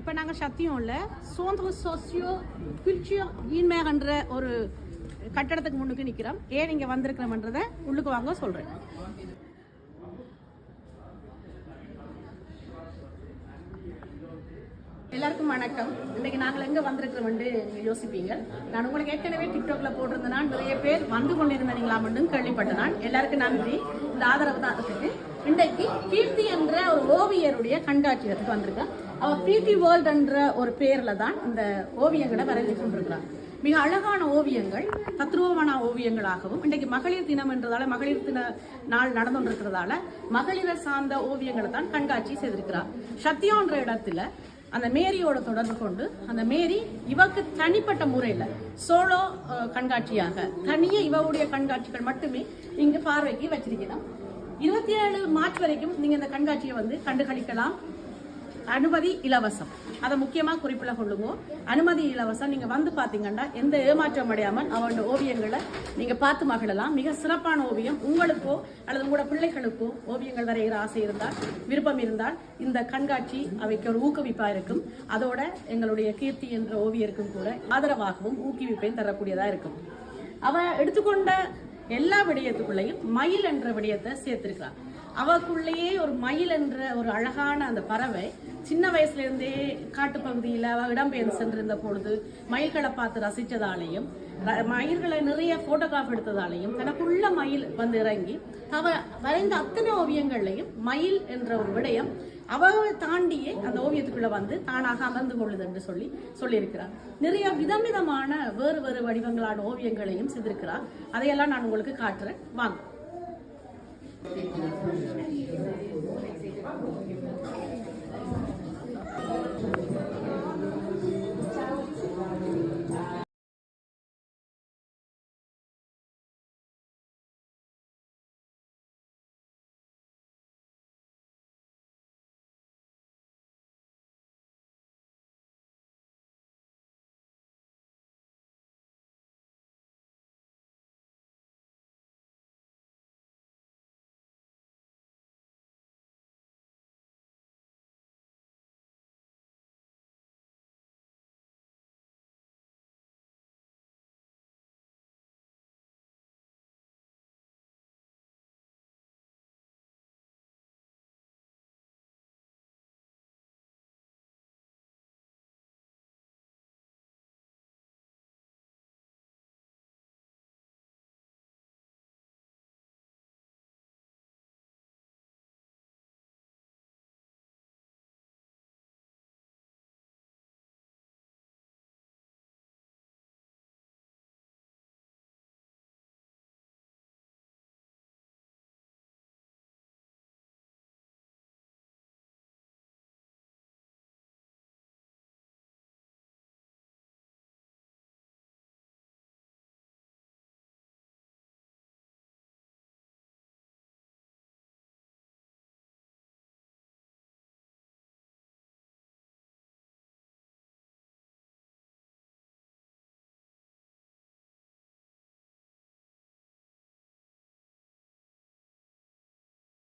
இப்போ நாங்கள் சத்தியம்ல சோந்தர சோசியோ குல்ச்சர் ஈன்மேகன்ற ஒரு கட்டடத்துக்கு முன்னுக்கு நிற்கிறோம். ஏன் இங்கே வந்திருக்கிறோம்ன்றதை உள்ளுக்கு வாங்க சொல்கிறேன். எல்லாருக்கும் வணக்கம். இன்றைக்கு நாங்கள் எங்கே வந்திருக்கிறோம்னு நீங்கள் யோசிப்பீங்க. நான் உங்களுக்கு ஏற்கனவே டிக்டாக்ல போட்டிருந்தேன்னா நிறைய பேர் வந்து கொண்டிருந்தீங்களாம்னு கேள்விப்பட்டேன். நான் எல்லாருக்கும் நன்றி. இந்த ஆதரவு தான் இருக்குது. இன்றைக்கு கீர்த்தி என்ற ஒரு ஓவியருடைய கண்காட்சியத்துக்கு வந்திருக்கேன். அவர் பிடி வேர்ல்ட் என்ற ஒரு பேர்ல தான் இந்த ஓவியங்களை வரைந்து கொண்டிருக்கிறார். மிக அழகான ஓவியங்கள், தத்ரூபமான ஓவியங்களாகவும், இன்றைக்கு மகளிர் தினம் என்றதால, மகளிர் தின நாள் நடந்து கொண்டிருக்கிறதால மகளிரை சார்ந்த ஓவியங்களை தான் கண்காட்சி செய்திருக்கிறார். சத்தியன்ற இடத்துல அந்த மேரியோட தொடர்பு கொண்டு அந்த மேரி இவக்கு தனிப்பட்ட முறையில் சோலோ கண்காட்சியாக தனியே இவருடைய கண்காட்சிகள் மட்டுமே இங்கு பார்வைக்கு வச்சிருக்கலாம். 27 மார்ச் வரைக்கும் நீங்க இந்த கண்காட்சியை வந்து கண்டுகளிக்கலாம். அனுமதி இலவசம். அதை முக்கியமா குறிப்பிட கொள்ளுங்க. அனுமதி இலவசம். நீங்க வந்து பாத்தீங்கன்னா எந்த ஏமாற்றம் அடையாமல் அவருடைய ஓவியங்களை நீங்க பார்த்து மகிழலாம். மிக சிறப்பான ஓவியம். உங்களுக்கோ அல்லது உங்களோட பிள்ளைகளுக்கோ ஓவியங்கள் வரைகிற ஆசை இருந்தால், விருப்பம் இருந்தால் இந்த கண்காட்சி அவைக்கு ஒரு ஊக்குவிப்பா இருக்கும். அதோட எங்களுடைய கீர்த்தி என்ற ஓவியருக்கும் கூட ஆதரவாகவும் ஊக்குவிப்பையும் தரக்கூடியதா இருக்கும். அவ எடுத்துக்கொண்ட எல்லா விடயத்துக்குள்ளேயும் மயில் என்ற விடயத்தை சேர்த்திருக்கிறார். அவக்குள்ளேயே ஒரு மயில் என்ற ஒரு அழகான அந்த பறவை சின்ன வயசுல இருந்தே காட்டு பகுதியில இடம்பெயர்ந்து சென்றிருந்த பொழுது மயில்களை பார்த்து ரசித்ததாலையும், மயில்களை நிறைய போட்டோகிராஃப் எடுத்ததாலையும், தனக்குள்ள மயில் வந்து இறங்கி அவ வரைந்த அத்தனை ஓவியங்கள்லையும் மயில் என்ற ஒரு விடயம் அவரை தாண்டியே அந்த ஓவியத்துக்குள்ள வந்து தானாக அமர்ந்து கொள்ளுது என்று சொல்லியிருக்கிறார். நிறைய விதவிதமான வேறு வேறு வடிவங்களான ஓவியங்களையும் செய்திருக்கிறார். அதையெல்லாம் நான் உங்களுக்கு காட்டுறேன், வாங்க.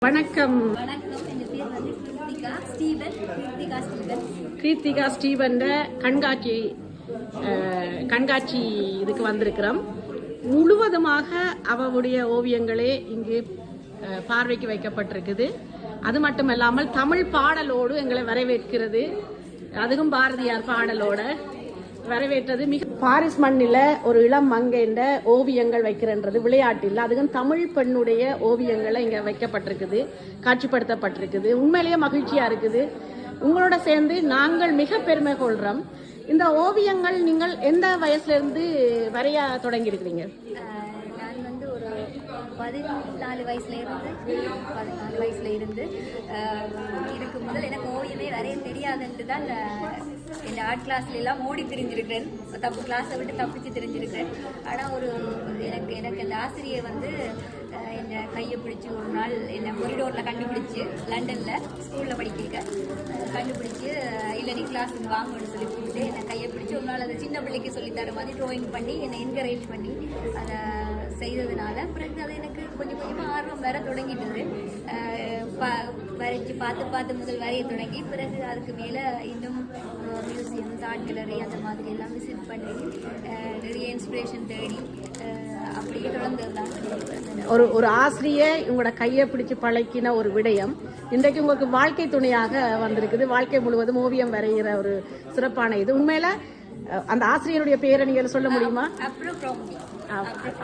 வணக்கம். கிருத்திகா ஸ்டீவன் கண்காட்சி இதுக்கு வந்திருக்கிறோம். முழுவதுமாக அவருடைய ஓவியங்களே இங்கு பார்வைக்கு வைக்கப்பட்டிருக்குது. அது மட்டும் இல்லாமல் தமிழ் பாடலோடு எங்களை வரவேற்கிறது. அதுவும் பாரதியார் பாடலோட வரவேற்றது. மிக பாரிஸ் மண்ணில ஒரு இளம் மங்கைன்ற ஓவியங்கள் வைக்கிறன்றது விளையாட்டில், அதுவும் தமிழ் பெண்ணுடைய ஓவியங்களை இங்க வைக்கப்பட்டிருக்குது, காட்சிப்படுத்தப்பட்டிருக்குது. உண்மையிலேயே மகிழ்ச்சியா இருக்குது. உங்களோட சேர்ந்து நாங்கள் மிக பெருமை கொள்றோம். இந்த ஓவியங்கள் நீங்கள் எந்த வயசுல இருந்து வரைய தொடங்கி இருக்கிறீங்க? நான் வந்து ஒரு 14 வயசுல இருந்து இதுக்கு முதல் எனக்கு ஓவியமே வரைய தெரியாதுன்ட்டு தான் இந்த ஆர்ட் கிளாஸ்ல எல்லாம் ஓடி திரிஞ்சிருக்கிறேன். கிளாஸை விட்டு தப்பிச்சு தெரிஞ்சிருக்கிறேன். ஆனால் எனக்கு அந்த ஆசிரியர் வந்து என்னை கையை பிடிச்சி ஒரு நாள் என்னை கொரிடோரில் கண்டுபிடிச்சி, லண்டனில் ஸ்கூலில் படிக்க கண்டுபிடிச்சி, இல்லை நீ கிளாஸுக்கு வாங்கணும்னு சொல்லி கூப்பிட்டு என்னை கையை பிடிச்சி ஒரு நாள் அதை சின்ன பிள்ளைக்கு சொல்லித்தர மாதிரி ட்ராயிங் பண்ணி என்னை என்கரேஜ் பண்ணி அதை செய்ததுனால பிறகு அது எனக்கு கொஞ்சம் கொஞ்சமாக ஆர்வம் வர தொடங்கிட்டது. வரைச்சி பார்த்து முதல் வரைய தொடங்கி பிறகு அதுக்கு மேலே இன்னும் மியூசியம், ஆர்ட் கேலரி அந்த மாதிரி எல்லாம் விசிட் பண்ணி நிறைய இன்ஸ்பிரேஷன் தேடி அப்படியே தொடர்ந்தது தான். ஒரு ஆசிரியர் உங்களோட கையை பிடிச்சு பழக்கின ஒரு விடயம் இன்றைக்கு உங்களுக்கு வாழ்க்கை துணையாக வந்திருக்குது. வாழ்க்கை முழுவதும் ஓவியம் வரைகிற ஒரு சிறப்பான இது. உண்மையில அந்த ஆசிரியருடைய பேரை நீங்க சொல்ல முடியுமா?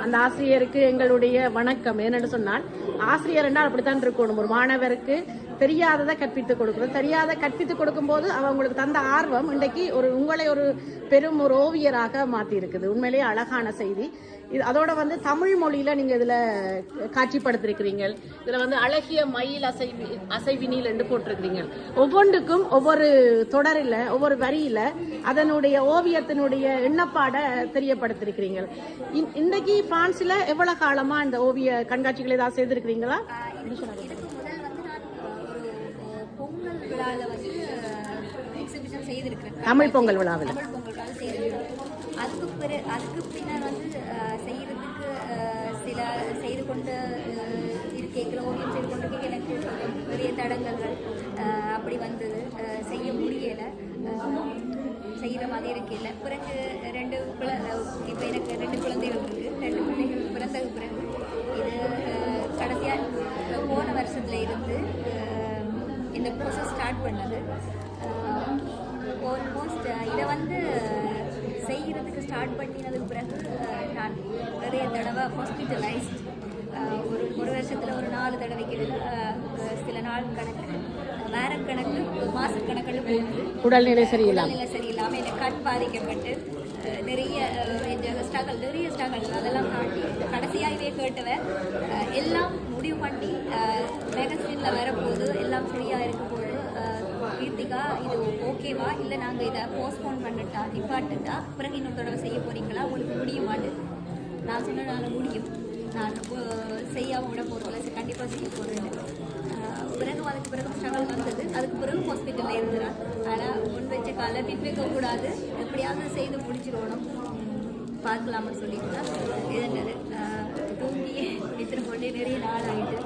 அந்த ஆசிரியருக்கு எங்களுடைய வணக்கம். ஏனென்று சொன்னால் ஆசிரியர் என்றால் அப்படித்தான் இருக்கணும். ஒரு மாணவருக்கு தெரியாததை கற்பித்துக் கொடுக்குறது, தெரியாத கற்பித்துக் கொடுக்கும் போது அவங்களுக்கு தந்த ஆர்வம் இன்றைக்கு உங்களை ஒரு பெரும் ஒரு ஓவியராக மாற்றி இருக்குது. உண்மையிலேயே அழகான செய்தி. இது அதோட தமிழ் மொழியில நீங்க இதுல காட்சிப்படுத்திருக்கிறீங்க. இதுல அழகிய மயில் அசைவினில் என்று போட்டிருக்கிறீங்க. ஒவ்வொன்றுக்கும் ஒவ்வொரு தொடரில் ஒவ்வொரு வரியில அதனுடைய ஓவியத்தினுடைய எண்ணப்பாட தெரியப்படுத்திருக்கிறீங்க. இன்றைக்கு பிரான்ஸ்ல எவ்வளவு காலமா இந்த ஓவிய கண்காட்சிகளை ஏதாவது செய்திருக்கிறீங்களா? தமிழ் பொங்கல் விழாவில் அதுக்கு பின்னர் செய்யறதுக்கு சில செய்து கொண்டு இருக்கைகள் ஓவியம் செய்து கொண்டு எனக்கு பெரிய தடங்கல்கள் அப்படி வந்தது. செய்ய முடியலை, செய்கிற மாதிரி இருக்கையில் பிறகு இப்போ எனக்கு 2 குழந்தைகள் இருக்குது. 2 பிள்ளைகள் பிறந்தது பிறகு இது கடைசியாக போன வருஷத்துல இருந்து இந்த ப்ரோசஸ் ஸ்டார்ட் பண்ணது. ஆல்மோஸ்ட் இதை செய்கிறதுக்கு ஸ்டார்ட் பண்ணினதுக்கு பிறகு நான் நிறைய தடவை ஹாஸ்பிட்டலைஸ்ட். ஒரு வருஷத்தில் ஒரு 4 தடவைக்கு சில நாள் கணக்கு, வாரக்கணக்கு, மாதக்கணக்கில் போகுது. உடல்நிலை சரியில்லாமல் எனக்கு கண் பாதிக்கப்பட்டு நிறைய ஸ்ட்ரகல் அதெல்லாம் தாண்டி கடைசியாகவே கேட்டவன் எல்லாம் முடிவு பண்ணி மேகசினில் வரப்போது எல்லாம் சரியாக இருக்க போது கீர்த்திகா இது ஓகேவா, இல்லை நாங்கள் இதை போஸ்ட்போன் பண்ணிட்டா நிப்பாட்டுட்டா பிறகு இன்னொரு தடவை செய்ய போறீங்களா, உங்களுக்கு முடியுமான்னு நான் சொன்ன நான் முடியும், நான் செய்யாமல் விட போகிறதில்ல, கண்டிப்பாக செய்ய போகிறேன். அதுக்கு பிறகு ஸ்ட்ரகல் வந்தது. அதுக்கு பிறகு ஹாஸ்பிட்டலில் இருந்துறான். ஆனால் முன் வச்ச காலை பின் வைக்கக்கூடாது, எப்படியாவது செய்து முடிச்சிடணும் பார்க்கலாம்னு சொல்லிட்டு தான் இருந்தது. தூங்கி நித்திர கொண்டே நிறைய நாள் ஆகிட்டு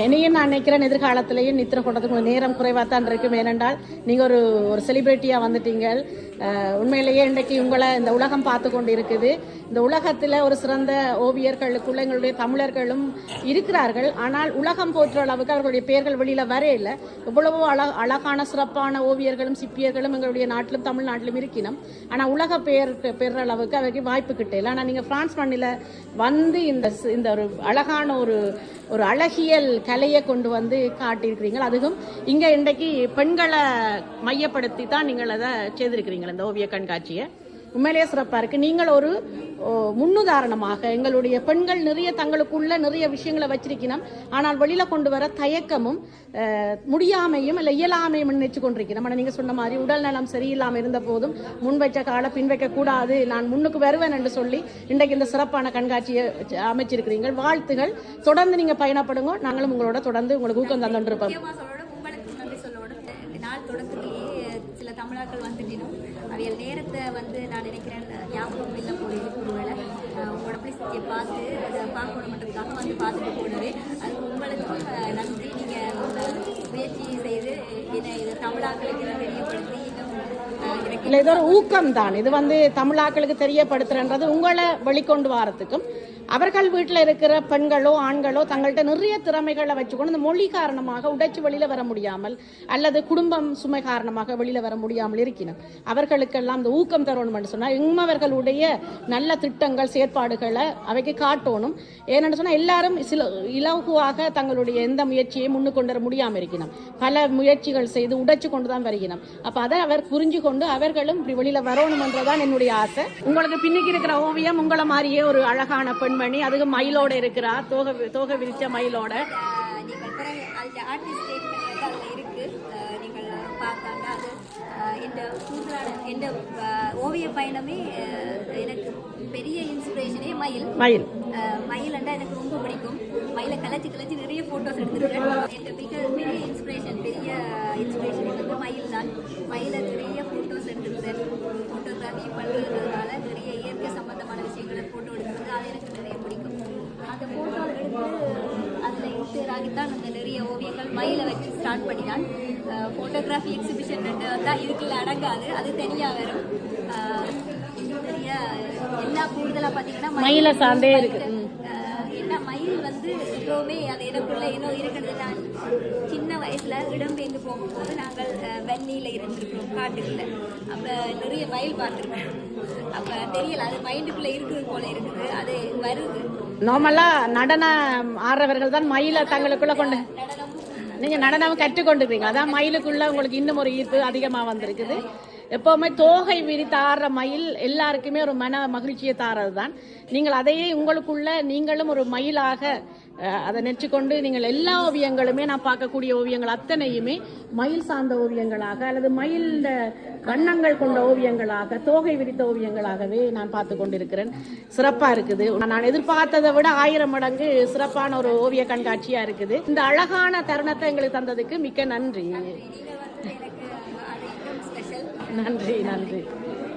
என்னையும் நான் நினைக்கிறேன் எதிர்காலத்திலேயும் நித்திர கொண்டதுக்கு நேரம் குறைவாக தான் இருக்கும். ஏனென்றால் நீங்கள் ஒரு செலிபிரிட்டியாக வந்துட்டீங்க. உண்மையிலேயே இன்றைக்கு உங்களை இந்த உலகம் பார்த்து கொண்டு இருக்குது. இந்த உலகத்தில் ஒரு சிறந்த ஓவியர்களுக்குள்ள எங்களுடைய தமிழர்களும் இருக்கிறார்கள். ஆனால் உலகம் போற்ற அளவுக்கு அவர்களுடைய பெயர்கள் வெளியில் வர இல்லை. எவ்வளவோ அழகான சிறப்பான ஓவியர்களும் சிப்பியர்களும் எங்களுடைய நாட்டிலும் தமிழ்நாட்டிலும் இருக்கணும். ஆனால் உலக பெற அளவுக்கு அவருக்கு வாய்ப்பு கிட்டல. ஆனால் நீங்கள் பிரான்ஸ் மண்ணில் இந்த ஒரு அழகான ஒரு அழகியல் கலையை கொண்டு காட்டியிருக்கிறீங்க. அதுவும் இங்கே இன்றைக்கு பெண்களை மையப்படுத்தி தான் நீங்கள் அதை செய்திருக்கிறீங்க. இந்த ஓவிய கண்காட்சியை உண்மையிலேயே சிறப்பாக இருக்கு. நீங்கள் ஒரு முன்னுதாரணமாக எங்களுடைய பெண்கள் நிறைய தங்களுக்குள்ள நிறைய விஷயங்களை வச்சிருக்கணும். ஆனால் வெளியில கொண்டு வர தயக்கமும் முடியாமையும் இல்லை இயலாமையும் நினைச்சு கொண்டிருக்கிறோம். ஆனால் நீங்க சொன்ன மாதிரி உடல் நலம் சரியில்லாமல் இருந்த போதும் முன் வைச்ச கால பின் வைக்க கூடாது, நான் முன்னுக்கு வருவேன் என்று சொல்லி இன்றைக்கு இந்த சிறப்பான கண்காட்சியை அமைச்சிருக்கிறீங்க. வாழ்த்துகள். தொடர்ந்து நீங்க பயணப்படுங்க. நாங்களும் உங்களோட தொடர்ந்து உங்களுக்கு ஊக்கம் தந்துருப்போம். சில தமிழாக்கள் வந்துட்டினோம். அவையல் நேரத்தை நான் நினைக்கிறேன் ஞாபகம் இல்லை போயிருக்கு. ஒருவேளை உங்களோட பிடிச்சியை பார்த்து அதை பார்க்கணுன்றதுக்காக பார்த்துட்டு போனவே அதுக்கு உங்களுக்கும் நன்றி. நீங்கள் முயற்சி செய்து இதை தமிழாக்களுக்கு தெரியப்படுத்தி இல்லை, இது ஒரு ஊக்கம் தான். இது தமிழாக்களுக்கு தெரியப்படுத்துறது உங்களை வெளிக்கொண்டு வரத்துக்கும் அவர்கள் வீட்டில் இருக்கிற பெண்களோ ஆண்களோ தங்கள்கிட்ட நிறைய திறமைகளை வச்சுக்கொண்டு இந்த மொழி காரணமாக உடைச்சு வெளியில வர முடியாமல் அல்லது குடும்பம் சுமை காரணமாக வெளியில வர முடியாமல் இருக்கணும். அவர்களுக்கெல்லாம் இந்த ஊக்கம் தரணும் என்று சொன்னால் இம்மவர்களுடைய நல்ல திட்டங்கள் செயற்பாடுகளை அவைக்கு காட்டணும். ஏன்னு சொன்னால் எல்லாரும் சில இலகுவாக தங்களுடைய எந்த முயற்சியை முன்னுக்கு கொண்டு வர முடியாமல் இருக்கணும். பல முயற்சிகள் செய்து உடைச்சு கொண்டு தான் வருகிறோம். அப்ப அதை அவர் புரிஞ்சு கொண்டு அவர்களும் இப்படி வெளியில வரணும் என்றதான் என்னுடைய ஆசை. உங்களுக்கு பின்னிக்கு இருக்கிற ஓவியம் உங்களை மாதிரியே ஒரு அழகான பெண்மணி, அதுக்கு மயிலோட இருக்கிறா, தோகை விரிச்ச மயிலோட. இந்த ஓவிய பயணமே எனக்கு பெரிய இன்ஸ்பிரேஷனே மயில்ண்டா எனக்கு ரொம்ப பிடிக்கும். மயிலை கலைச்சி நிறைய போட்டோஸ் எடுத்துருக்கேன். எனக்கு பெரிய இன்ஸ்பிரேஷன் மயில் தான். மயிலை நிறைய போட்டோஸ் எடுத்துருக்கேன். ஃபோட்டோகிராஃபி பண்ணுறதுனால நிறைய இயற்கை சம்பந்தமான விஷயங்களை ஃபோட்டோ எடுக்கிறது அது எனக்கு நிறைய பிடிக்கும். அந்த ஃபோட்டோ எடுத்து அதில் இன்ஸ்பயராகித்தான் அந்த நிறைய ஓவியங்கள் மயிலை வச்சு ஸ்டார்ட் பண்ணினான். ஃபோட்டோகிராஃபி எக்ஸிபிஷன் தான் இதுக்குள்ள அடங்காது, அது தனியாக வரும். நிறைய எல்லா கூடுதலாக பார்த்தீங்கன்னா மயிலை சார்ந்தே இருக்கு. என்ன மயில் வந்து எப்பவுமே அது எனக்குள்ள ஏதோ இருக்கிறது. நான் சின்ன வயசுல இடம்பெயர்ந்து போகும்போது நாங்கள் வெண்ணியில் இருந்திருக்கிறோம் காட்டுக்குள்ள. அப்போ நிறைய மயில் பார்த்துருக்கேன். அப்போ தெரியல, அது மைண்டுக்குள்ள இருக்குது போல இருக்குது, அது வருது. நார்மலா நடனம் ஆடுறவர்கள் தான் மயிலை தங்களுக்குள்ள கொண்டு நீங்க நடனம் கற்றுக்கொண்டுருக்கீங்க. அதான் மயிலுக்குள்ள உங்களுக்கு இன்னும் ஒரு ஈர்ப்பு அதிகமா வந்திருக்குது. எப்பவுமே தோகை விரித்து ஆடுற மயில் எல்லாருக்குமே ஒரு மன மகிழ்ச்சியை தாரது தான். நீங்கள் அதையே உங்களுக்குள்ள நீங்களும் ஒரு மயிலாக அதை நெற்றிக்கொண்டு நீங்கள் எல்லா ஓவியங்களுமே நான் பார்க்கக்கூடிய ஓவியங்கள் அத்தனையுமே மயில் சார்ந்த ஓவியங்களாக அல்லது மயில் வண்ணங்கள் கொண்ட ஓவியங்களாக தோகை விரித்த ஓவியங்களாகவே நான் பார்த்து கொண்டிருக்கிறேன். சிறப்பா இருக்குது. நான் எதிர்பார்த்ததை விட 1000 மடங்கு சிறப்பான ஒரு ஓவிய கண்காட்சியா இருக்குது. இந்த அழகான தருணத்தை எங்களுக்கு தந்ததுக்கு மிக்க நன்றி. நன்றி நன்றி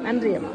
நன்றி அம்மா.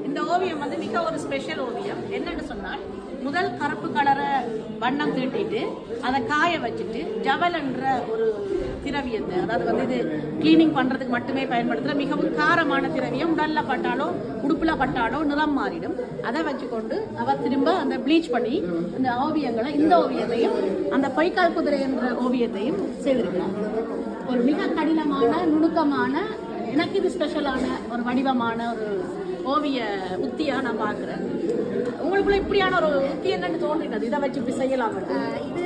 இந்த ஓவியம் வந்து மிக ஒரு ஸ்பெஷல் ஓவியம். என்னன்னு சொன்னால், முதல் கருப்பு கலரை வண்ணம் தீட்டிட்டு அதை காய வச்சுட்டு ஜவல் என்ற ஒரு திரவியத்தை, அதாவது வந்து இது கிளீனிங் பண்றதுக்கு மட்டுமே பயன்படுத்துகிற மிகவும் காரமான திரவியம். உடல்ல பட்டாலோ உடுப்புல பட்டாலோ நிறம் மாறிடும். அதை வச்சுக்கொண்டு அவ திரும்ப அந்த ப்ளீச் பண்ணி இந்த ஓவியங்களை, இந்த ஓவியத்தையும் அந்த பொய்க்கால் குதிரை என்ற ஓவியத்தையும் செய்திருக்கிறாங்க. ஒரு மிக கடினமான நுணுக்கமான, எனக்கு இது ஸ்பெஷலான ஒரு வடிவமான ஒரு ஓவிய உத்தியா நான் பார்க்குறேன். உங்களுக்குள்ள இப்படியான ஒரு உத்தி என்னன்னு தோன்றினது, இதை வச்சு இப்படி செய்யலாம்? இது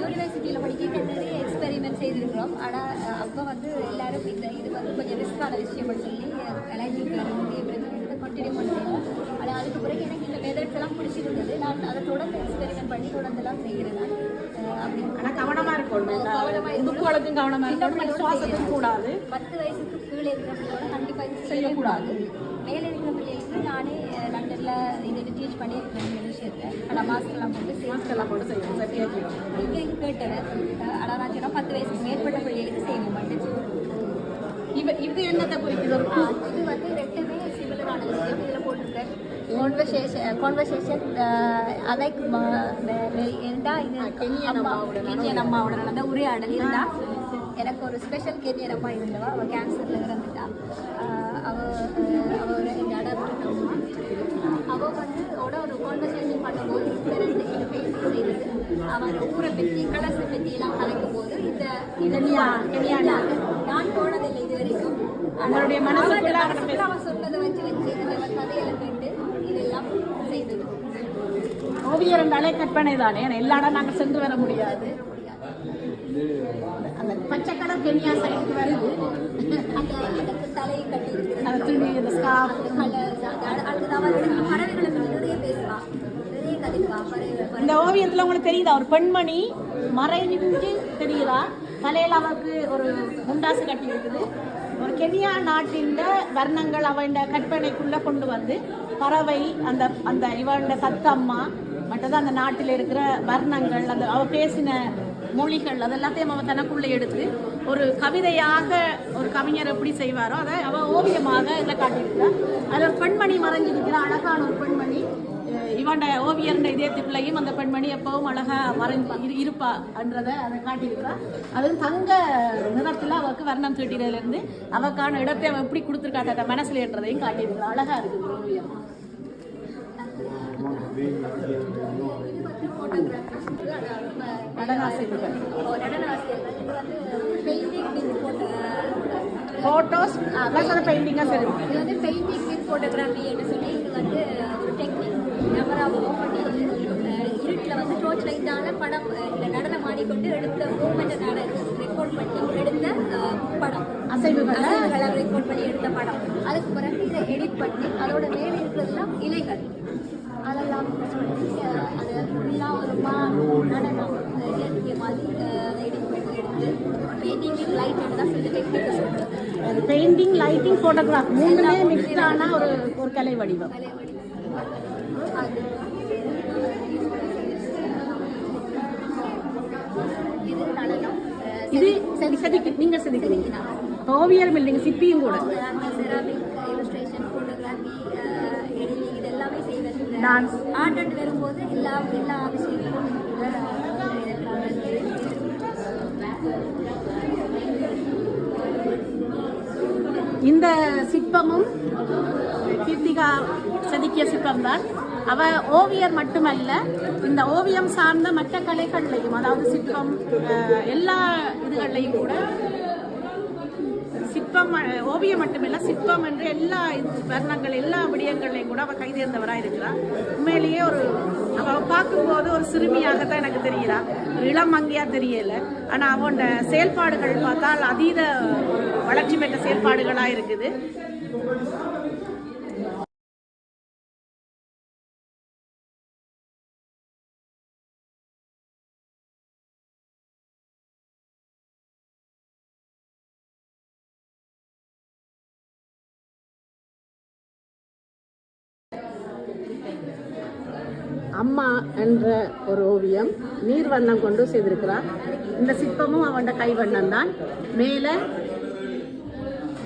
யூனிவர்சிட்டியில் படிக்க நிறைய எக்ஸ்பெரிமெண்ட் செய்திருக்கிறோம். ஆனால் அப்போ வந்து எல்லாரும் இது வந்து கொஞ்சம் ரிஸ்கான விஷயம்னு சொல்லி கண்டினியூ பண்ணுறோம். ஆனால் அதுக்கு பிறகு எனக்கு இந்த மெத்தட்ஸ் எல்லாம் பிடிச்சிருந்தது. நான் அதை தொடர்ந்து எக்ஸ்பெரிமெண்ட் பண்ணி தொடர்ந்தெல்லாம் செய்கிறேன். ஆனால் கவனமாக இருக்கணும், கவனமாக இருக்கணும், சுவாசத்துக்கு கூடாது. 10 வயசுக்கு கீழே இருக்கிற பிள்ளையோட கண்டிப்பாக இது செய்யக்கூடாது. மேலே இருக்கிற பிள்ளைகளுக்கு நானே லண்டனில் இதை டீச் பண்ணியிருக்கேன் இந்த விஷயத்தை. ஆனால் மாஸ்கெல்லாம் போட்டு செய்யணும். இங்கே கேட்டேன். ஆனால் நான் சொன்னால் 10 வயசுக்கு மேற்பட்ட பிள்ளைகளுக்கு செய்ய மாட்டேன். இது என்னத்தை குறிக்கிறது? இது வந்து ரெண்டுமே சிமிலரான விஷயம். இதில் போட்டிருக்கேன் கான்வர்சேஷன் அலைக் இருந்தா இது கென்யன் அம்மாவோட நடந்த உரையாடல் இருந்தா. எனக்கு ஒரு ஸ்பெஷல் கென்யன் அம்மா இருந்தவா. அவள் கேன்சரில் இறந்துட்டா. அவள் எங்கள் அடாப்டட் அம்மா. அவள் வந்து ஒரு கான்வர்சேஷன் பண்ணும்போது இந்த ரெண்டு பேசி செய்தது. அவன் ஊரை பற்றி கலசை பற்றி எல்லாம் கலைக்கும் போது இந்த நான் போனதில்லை இது வரைக்கும். அவனுடைய மனசுக்குள்ள அவன் சொன்னதை வச்சு இந்த கதையில கேட்டு இதெல்லாம் செய்தது. ஓவியர் என்றாலே கற்பனை தானே, எல்லா இடம் நாங்கள் சென்று வர முடியாது. அந்த பச்சை கலர் கென்யா சைடுக்கு வருது. அந்த தலையை கட்டி அந்த துணி, அந்த ஸ்கார்ஃப், பறவைகளை நிறைய பேசுவான், நிறைய கதைப்பான். இந்த ஓவியத்தில் உங்களுக்கு தெரியுதா ஒரு பெண்மணி மறைஞ்சு தெரியுதா? தலையில் அவருக்கு ஒரு முண்டாசு கட்டி இருக்குது. ஒரு கென்யா நாட்டின் வர்ணங்கள் அவன் கற்பனைக்குள்ள கொண்டு வந்து பறவை, அந்த அந்த இவன் சத்தம்மா மற்றது அந்த நாட்டில் இருக்கிற வர்ணங்கள், அந்த அவ பேசின மொழிகள் அதெல்லாத்தையும் அவன் தனக்குள்ளே எடுத்து ஒரு கவிதையாக ஒரு கவிஞர் எப்படி செய்வாரோ அதை அவன் ஓவியமாக இதில் காட்டியிருக்கிறார். அதில் ஒரு பெண்மணி மறைஞ்சிருக்கிற அழகான ஒரு பெண்மணி, இவண்ட ஓவியர்ன்ற இதயத்துக்குள்ளேயும் அந்த பெண்மணி எப்பவும் அழகா இருப்பா என்றதை அதை காட்டியிருக்கிறா. அதுவும் தங்க நிறத்தில் அவருக்கு வர்ணம் தீட்டினதுலேருந்து அவக்கான இடத்தை அவன் எப்படி கொடுத்துருக்காட்ட மனசுல என்றதையும் காட்டியிருக்கிறா. அழகா இருக்குது ஓவியம். நடனாசிரியர்கள் ஃபோட்டோஸ் பெயிண்டிங்காக சரி. இது வந்து பெயிண்டிங் வித் ஃபோட்டோகிராஃபின்னு சொல்லி இது வந்து ஒரு டெக்னிக். கேமரா ஓப்பன் பண்ணி இருட்டில் வந்து டோர்ச் லைட்டான படம் இல்லை நடனம் ஆடிக்கொண்டு எடுத்த மூமெண்ட்டை ரெக்கார்ட் பண்ணி எடுத்த படம், அசைவுகளை ரெக்கார்ட் பண்ணி எடுத்த படம். அதுக்கு பிறகு இதை எடிட் பண்ணி அதோட மேலே இருக்கிறதுலாம் இலைகள் அதெல்லாம் பண்ணி அதை ஃபுல்லாக ஒரு நடனம் இயற்கை மாதிரி அதை எடிட் பண்ணி எடுத்து பெயிண்டிங் வித் லைட் தான் இந்த டெக்னிக்கை சொல்கிறது. பெயிண்டிங், லைட்டிங், ஃபோட்டோகிராஃப் மூணுமே மிக்ஸ்டான ஒரு கலை வடிவம். இது செதுக்கி நீங்க செதுக்கிறீங்க. ஓவியரும் இல்லைங்க, சிப்பியும் கூட. இது எல்லாமே செய்வது. டான்ஸ், ஆர்ட் வரும்போது எல்லா விஷயங்களும் இந்த சிற்பமும் கீர்த்திகா செதுக்கிய சிற்பம் தான். அவ ஓவியர் மட்டுமல்ல, இந்த ஓவியம் சார்ந்த மற்ற கலைகள்லையும், அதாவது சிற்பம் எல்லா இதுகள்லையும் கூட சிற்பம் ஓவியம் மட்டுமில்ல, சிற்பம் என்று எல்லா வர்ணங்கள் எல்லா விடயங்கள்லையும் கூட அவள் கைதேர்ந்தவராக இருக்கிறாள். உண்மையிலேயே அவள் பார்க்கும்போது ஒரு சிறுமியாகத்தான் எனக்கு தெரிகிறா, இளம் மங்கையா தெரியல. ஆனால் அவனோட செயல்பாடுகள் பார்த்தால் அதீத வளர்ச்சி பெற்ற செயல்பாடுகளாக இருக்குது. அம்மா என்ற ஒரு ஓவியம் நீர்வண்ணம் கொண்டு செய்திருக்கிறார். இந்த சிற்பமும் அவன் கைவண்ணம் தான். மேலே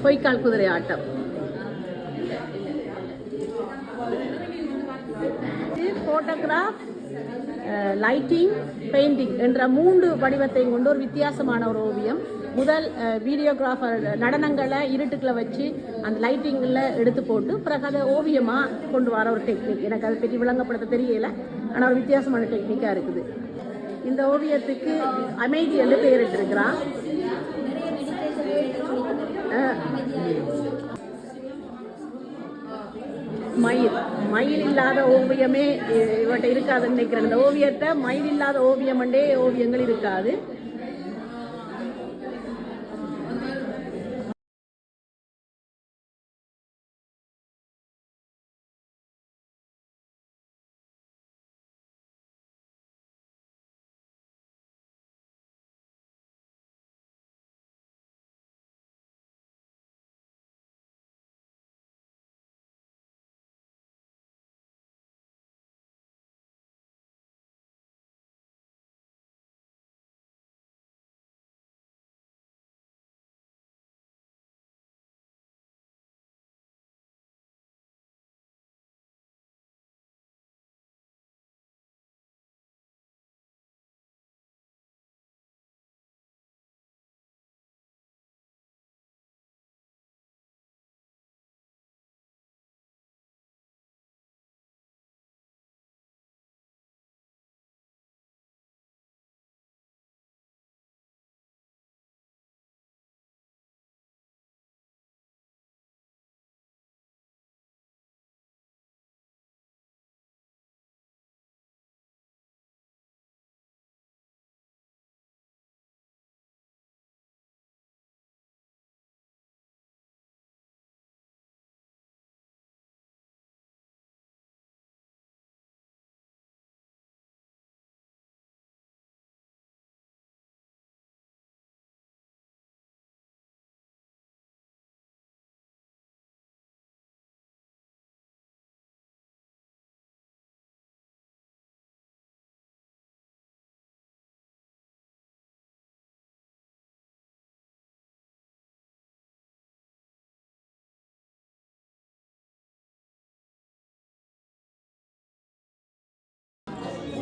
பொய்க்கால் குதிரை ஆட்டம். போட்டோகிராஃப், லைட்டிங், பெயிண்டிங் என்ற 3 வடிவத்தையும் கொண்டு ஒரு வித்தியாசமான ஒரு ஓவியம். முதல் வீடியோகிராஃபர் நடனங்களை இருட்டுக்களை வச்சு அந்த லைட்டிங்கில் எடுத்து போட்டு பிறகு அதை ஓவியமாக கொண்டு வர ஒரு டெக்னிக். எனக்கு அதை பற்றி விளங்கப்படுத்த தெரியலை, ஆனால் ஒரு வித்தியாசமான டெக்னிக்காக இருக்குது. இந்த ஓவியத்துக்கு அமைதி என்று பெயரிட்டிருக்கிறான். மயில் இல்லாத ஓவியமே இவட்ட இருக்காதுன்னு நினைக்கிறேன். இந்த ஓவியத்தை மயில் இல்லாத ஓவியங்கள் இருக்காது.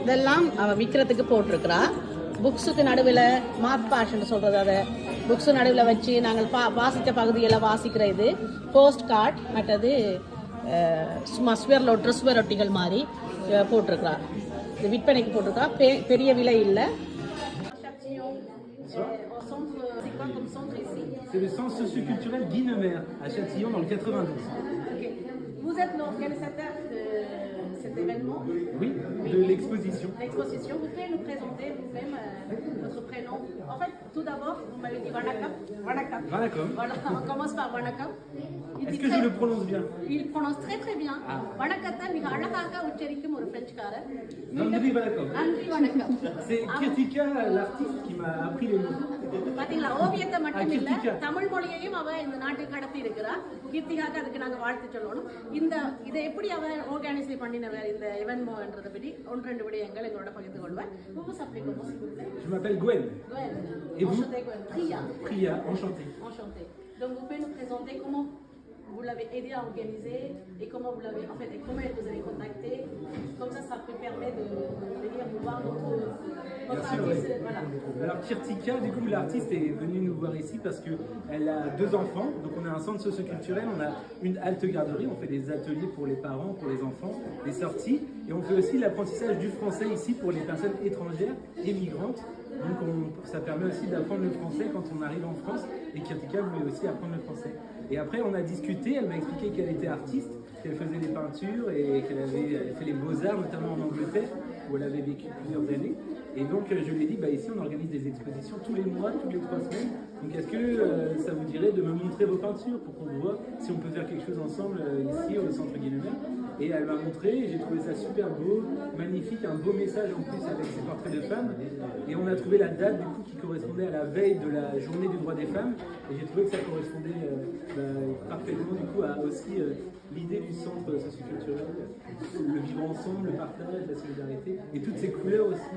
இதெல்லாம் அவ விற்கிறதுக்கு போட்டிருக்கிறா. புக்ஸுக்கு நடுவில் மார்க் பாஷ்ன்னு சொல்கிறது, அதை புக்ஸு நடுவில் வச்சு நாங்கள் வாசித்த பகுதியில் வாசிக்கிற இது போஸ்ட் கார்ட், மற்றது சும்மா ஸ்வேர் ஒட்டிகள் மாதிரி போட்டிருக்கிறா. இது விற்பனைக்கு போட்டிருக்கா. பெரிய விலை இல்லை. C'est le centre socioculturel Guinemer à Châtillon dans le 92. Okay. Vous êtes l'organisateur de cet événement? Oui, de l'exposition. L'exposition, vous pouvez nous présenter vous-même votre prénom? En fait, tout d'abord, vous m'avez dit Vanakam. Vanakam. Vanakam. Voilà, on commence par Vanakam. Est-ce que je le prononce bien? Il prononce très très bien. Vanakata miga alagaga uchcharikum oru Frenchkaran. Nandri Vanakam. Nandri Vanakam. C'est Kirtika, l'artiste, qui m'a appris les mots. பாத்தீங்களா, ஓவியத்தை மட்டும் இல்ல தமிழ் மொழியையும் அவ இந்த நாட்டுக்கு கடத்தி இருக்கிறா. கீர்த்திகாக்கு அதுக்கு நாங்க வாழ்த்து சொல்லணும். இதை எப்படி அவ ஆர்கனைஸ் பண்ணினவர் இந்த எவென்மோன்றதை பற்றி ஒன்று ரெண்டு விடயங்கள் எங்களோட பகிர்ந்து கொள்வேன். Je m'appelle Gwen. Gwen. Et vous? Enchantée Gwen. Priya. Priya, enchanté. Enchanté. Donc vous pouvez nous présenter comment vous l'avez aidé à organiser et comment vous l'avez, en fait, et comment vous avez contacté. Comme ça peut permettre de venir vous voir votre artiste. Oui. Voilà. Alors Kirtika, du coup, l'artiste est venue nous voir ici parce qu'elle a 2 enfants. Donc on a un centre socioculturel, on a une halte garderie, on fait des ateliers pour les parents, pour les enfants, des sorties. Et on fait aussi l'apprentissage du français ici pour les personnes étrangères et migrantes. Donc ça permet aussi d'apprendre le français quand on arrive en France. Et Kirtika voulait aussi apprendre le français. Et après on a discuté, elle m'a expliqué qu'elle était artiste, qu'elle faisait des peintures et qu'elle avait fait les beaux-arts, notamment en Angleterre, où elle avait vécu plusieurs années. Et donc je lui ai dit, ici on organise des expositions tous les mois, toutes les 3 semaines. Donc est-ce que ça vous dirait de me montrer vos peintures pour qu'on voit si on peut faire quelque chose ensemble ici au centre Guinemer? Et elle m'a montré, j'ai trouvé ça super beau, magnifique, un beau message en plus avec ces portraits de femmes. Et on a trouvé la date du coup qui correspondait à la veille de la journée du droit des femmes. Et j'ai trouvé que ça correspondait parfaitement du coup à aussi l'idée du centre socioculturel, le vivre ensemble, le partage, la solidarité, et toutes ces couleurs aussi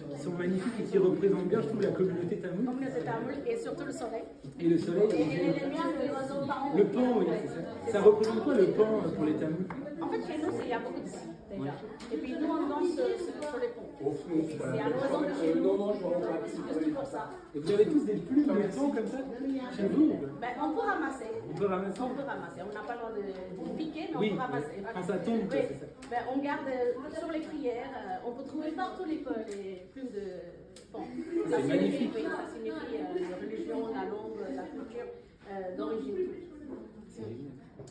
qui sont magnifiques et qui représentent bien, je trouve, la communauté tamoule. Communauté tamoule et surtout le soleil. Et le soleil. Et les lumières de l'oiseau par an. Le pan, oui, c'est ça. Ça représente quoi le pan pour les tamouls? En fait, chez nous, il y a beaucoup de pan déjà. Ouais. Et puis nous, on danse sur les ponts. C'est un oiseau de chez nous. Juste pour ça. Et vous avez tous des plumes de pan comme ça chez vous? On peut ramasser. On peut ramasser? On peut ramasser. On n'a pas le droit de piquer, mais oui, on peut ramasser. Voilà. Quand ça tombe, oui. C'est ça. On garde sur les prières. On peut trouver partout les plumes de pan. C'est magnifique. Oui, ça signifie la religion, la langue, la culture d'origine.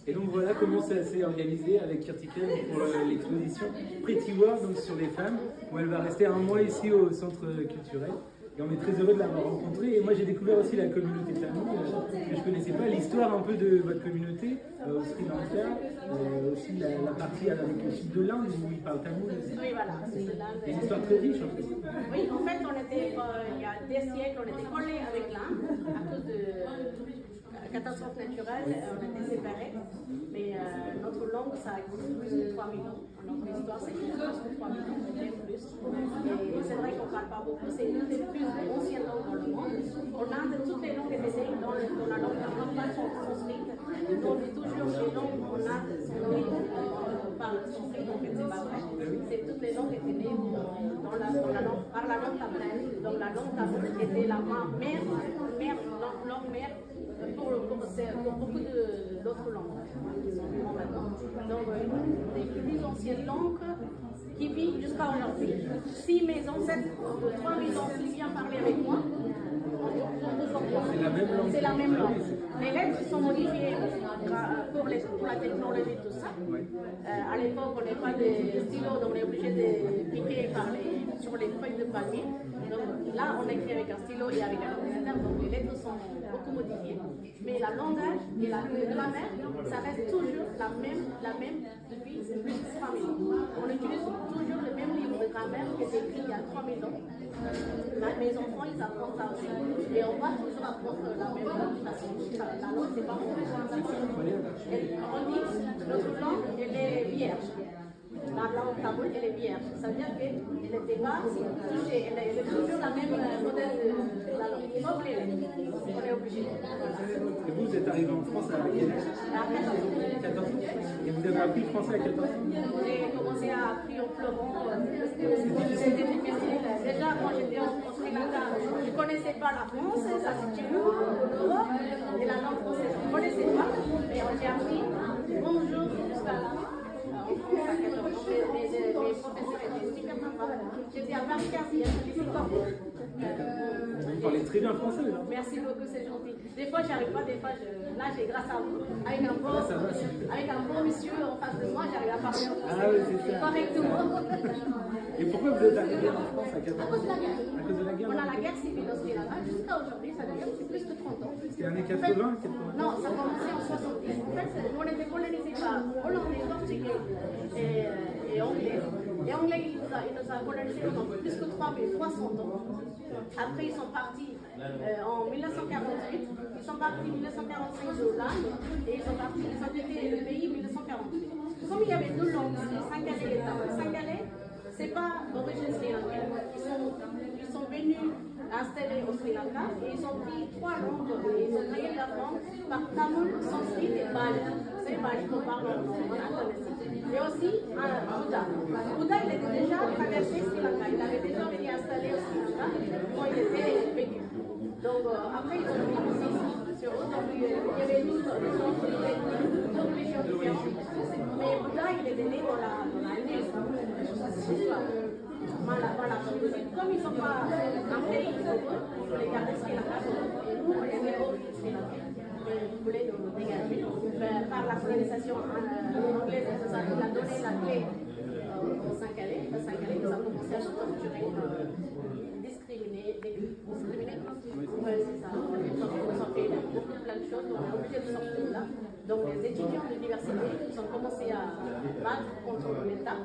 Et donc voilà comment ça s'est organisé avec Kirtika pour l'exposition Pretty World, donc sur les femmes, où elle va rester 1 mois ici au centre culturel. Et on est très heureux de l'avoir rencontrée. Et moi j'ai découvert aussi la communauté tamoule que je ne connaissais pas, l'histoire un peu de votre communauté au Sri Lanka, aussi la partie avec le sud de l'Inde où ils parlent tamoul aussi. Oui, voilà, c'est l'Inde. C'est une histoire très riche en fait. Oui, en fait il y a des siècles, on était collés avec l'Inde à cause de catastrophe naturelle, on était séparés. Mais notre langue, ça a plus de 3000 ans. Notre histoire, c'est plus de 3000 ans, même plus. Et c'est vrai qu'on ne parle pas beaucoup, c'est une des plus anciennes langues dans le monde. En Inde, toutes les langues étaient nées dans la langue principale sont sanskrites. On dit toujours que les langues en Inde sont nées par le sanskrit, en fait, c'est pas vrai. Toutes les langues étaient nées par la langue tamoule. Donc la langue tamoule était la langue mère pour beaucoup d'autres langues. Donc, des plus anciennes langues qui vivent jusqu'à aujourd'hui. Si mes ancêtres de 3000 ans viennent parler avec moi, c'est la même langue. Les lettres sont modifiées pour la technologie, tout ça. À l'époque, on n'est pas de stylos, donc on est obligé de piquer sur les feuilles de palmier. Donc là, on écrit avec un stylo et avec un ordinateur, donc les lettres sont beaucoup modifiées. Mais la langage et la grammaire, ça reste toujours la même depuis plus de 3000 ans. On utilise toujours le même livre de grammaire qui est écrit il y a 3000 ans. Mes enfants, ils apprennent ça aussi. Et on va toujours apprendre la même langue parce que la langue, c'est pas on dit, notre langue, elle est vierge. La langue tamoule, elle est vierge. Ça veut dire qu'elle n'était pas touchée. Elle est toujours la même modèle de la langue. Il faut oublier. On est obligé. Et vous êtes arrivé arrivé en France à quel âge? À 14 ans. 14 ans. Et vous avez appris le français à 14 ans? J'ai commencé à apprendre en pleurant parce que c'était difficile. Déjà, quand j'étais au Sri Lanka, je ne connaissais pas la France, ça c'était l'Europe et la langue française. Je ne connaissais pas, mais j'ai appris bonjour jusqu'à là. En France, à 14 ans, mes professeurs étaient super sympas. J'étais à Paris 15e, c'était super beau. Vous parlez très bien français, là. Merci beaucoup, c'est gentil. Des fois, j'y arrive pas, des fois, là, j'ai grâce à vous, avec un bon monsieur en face de moi, j'arrive à parler en français. Ah oui, c'est ça. Correctement. Et pourquoi vous êtes arrivé en France à 14 À ans? cause de la guerre. À cause de la guerre? On a la guerre civile au Sri Lanka jusqu'à aujourd'hui, ça dure depuis plus de 30 ans. C'était années 80, 80? Non, ça a commencé en 70. En fait, nous, on était colonisés par Hollandais, Portugais et Anglais. Les Anglais, ils nous ont colonisés pendant plus que 3300 ans. Après, ils sont partis en 1948. Ils sont partis en 1945 de Hollande et ils ont quitté le pays en 1948. Comme il y avait deux langues, le Singalais et le Singalais, c'est pas d'origine sri lankaise. Ils sont venus installés au Sri Lanka et ils ont pris 3 langues. Ils ont créé leur langue par Tamil, Sanskrit et Bali. C'est Bali qu'on parle en Indonésie. Et aussi Bouddha. Bouddha, il était déjà traversé Sri Lanka. Il avait déjà été installé au Sri Lanka quand il était vécu. Donc après, ils ont commencé ici. Donc il y avait d'autres religions différentes. Mais Bouddha, il est né dans la nuit. Voilà. Comme ils ne sont pas un pays pour eux, il faut les garder Sri Lanka. Et nous, on les met au Sri Lanka. Ils voulaient nous dégager. Par la colonisation anglaise, ça nous a donné la clé aux Singalais. Les Singalais, nous ont commencé à se torturer, discriminer. Ouais, c'est ça. Ils ont fait beaucoup plein de choses, on est obligé de sortir de là. Donc les étudiants de l'université, ils ont commencé à battre contre l'État.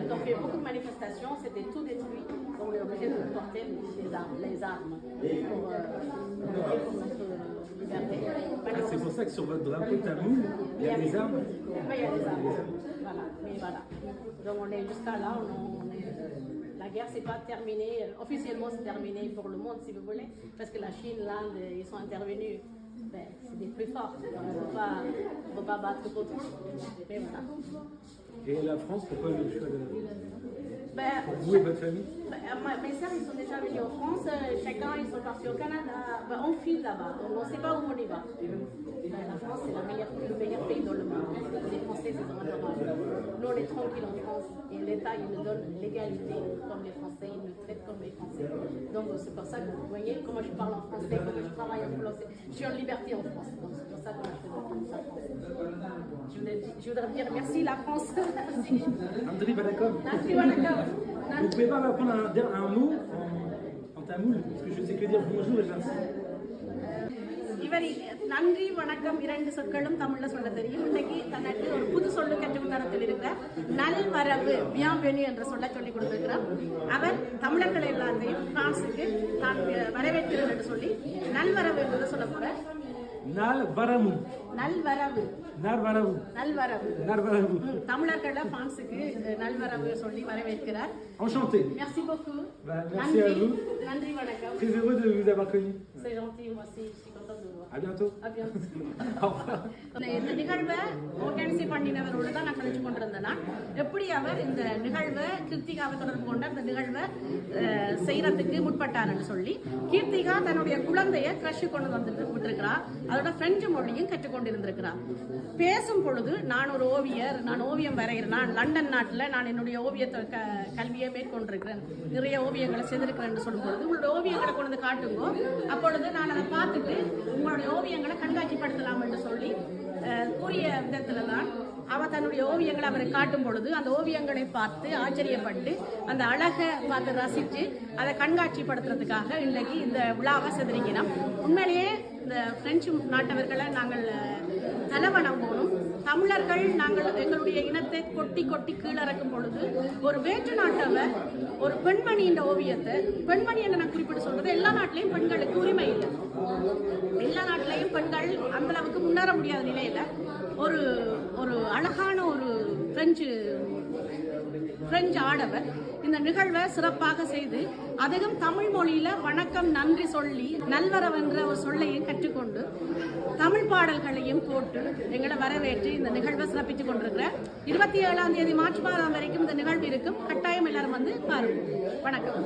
Ils ont fait beaucoup de manifestations, c'était tout détruit. Donc on est obligé de porter les armes pour lutter pour notre liberté. Ah, c'est pour ça que sur votre drapeau tamoul, il y a des armes? Oui, il y a des armes. Voilà, mais voilà. Donc on est jusqu'à là, la guerre c'est pas terminée, officiellement c'est terminé pour le monde si vous voulez, parce que la Chine, l'Inde, ils sont intervenus. Ben, c'est des plus forts, on ne peut pas battre contre eux. Mais voilà. Et la France, pourquoi le choix de Ben, vous et votre famille? Mes sœurs, ils sont déjà venus en France, chacun, ils sont partis au Canada. Ben, on file là-bas, on ne sait pas où on y va. Ben, la France, c'est le meilleur pays dans le monde. Les Français, c'est vraiment nous, on est tranquilles en France et l'État, il nous donne l'égalité comme les Français, il nous traite comme les Français. Donc, c'est pour ça que vous voyez comment je parle en français, comment je travaille en français. Je suis en liberté en France, donc c'est pour ça que je fais la France. Je voudrais dire merci la France. Andri Balakom. Nandri Vanakkam. Vous pouvez pas m'apprendre un mot en tamoul? Parce que je sais que dire bonjour et merci. இவர் நன்றி வணக்கம் 2 சொற்களும் தமிழ்ல சொல்ல தெரியும். இன்னைக்கு தனக்கு ஒரு புது சொல்லு கற்றுக் தரத்தில் இருக்கிற நல்வரவு பியாம்பெனி என்ற சொல்ல சொல்லிக் கொடுத்திருக்கிறார். அவர் தமிழர்கள் எல்லாத்தையும் பிரான்சுக்கு நான் வரவேற்கிறேன் என்று சொல்லி நல்வரவு என்பதை சொல்ல போறார். Nalvaramu. நல்வரவு. Narvaravu. நல்வரவு. Narvaravu. தமிழர்கள பிரான்சுக்கு நல்வரவு சொல்லி வரவேற்கிறார். Enchanté. Merci beaucoup. Merci à vous. நன்றி வணக்கம். Très heureux de vous avoir connu. C'est gentil, moi aussi, je suis contente de vous voir. À bientôt. À bientôt. Au revoir. இந்த நிகழ்வை ஆர்கனைஸ் பண்ணினவரோடு தான் நான் கழிச்சு கொண்டிருந்தேன். எப்படி அவர் இந்த நிகழ்வை கீர்த்திகாவை தொடர்பு கொண்டு அந்த நிகழ்வை செய்யறதுக்கு முற்பட்டார்னு சொல்லி கீர்த்திகா தன்னுடைய குழந்தைய கிரஷ் கொண்டு வந்துட்டு விட்டுருக்கிறார். அதோட பிரெஞ்சு மொழியும் கற்றுக்கொண்டிருந்திருக்கிறார். பேசும் பொழுது நான் ஒரு ஓவியர், நான் ஓவியம் வரைகிறேன், நான் லண்டன் நாட்டில் நான் என்னுடைய ஓவியத்தை கல்வியை மேற்கொண்டிருக்கிறேன், நிறைய ஓவியங்களை செய்திருக்கிறேன் சொல்லும் பொழுது உங்களுடைய ஓவியங்களை கொண்டு வந்து காட்டுங்கோ, அப்பொழுது நான் அதை பார்த்துட்டு உங்களுடைய ஓவியங்களை கண்காட்சிப்படுத்தலாம் என்று சொல்லி கூறிய விதத்துல தான் அவர் தன்னுடைய ஓவியங்களை அவரை காட்டும் பொழுது அந்த ஓவியங்களை பார்த்து ஆச்சரியப்பட்டு அந்த அழகை பார்த்து ரசித்து அதை கண்காட்சிப்படுத்துறதுக்காக இன்னைக்கு இந்த விழாவை செதுரிக்கிறோம். உண்மையிலேயே இந்த பிரெஞ்சு நாட்டவர்களை நாங்கள் தலைவணம் போகணும். தமிழர்கள் நாங்கள் எங்களுடைய இனத்தை கொட்டி கொட்டி கீழறக்கும் பொழுது ஒரு வேற்று நாட்டவர் ஒரு பெண்மணியின் ஓவியத்தை, பெண்மணி என்று நான் குறிப்பிட்டு சொல்றது எல்லா நாட்டிலையும் பெண்களுக்கு உரிமை இல்லை, எல்லா நாட்டிலையும் பெண்கள் அந்த அளவுக்கு முன்னேற முடியாத நிலையில ஒரு அழகான ஒரு பிரெஞ்சு ஆடவர் இந்த நிகழ்வை சிறப்பாக செய்து அதிகம் தமிழ் மொழியில வணக்கம் நன்றி சொல்லி நல்வரவென்ற ஒரு சொல்லையும் கற்றுக்கொண்டு தமிழ் பாடல்களையும் போட்டு எங்களை வரவேற்று இந்த நிகழ்வை சிறப்பித்துக் கொண்டிருக்கிற 27ஆம் தேதி மார்ச் மாதம் வரைக்கும் இந்த நிகழ்வு இருக்கும். கட்டாயம் எல்லாரும் வந்து பாருங்க. வணக்கம்.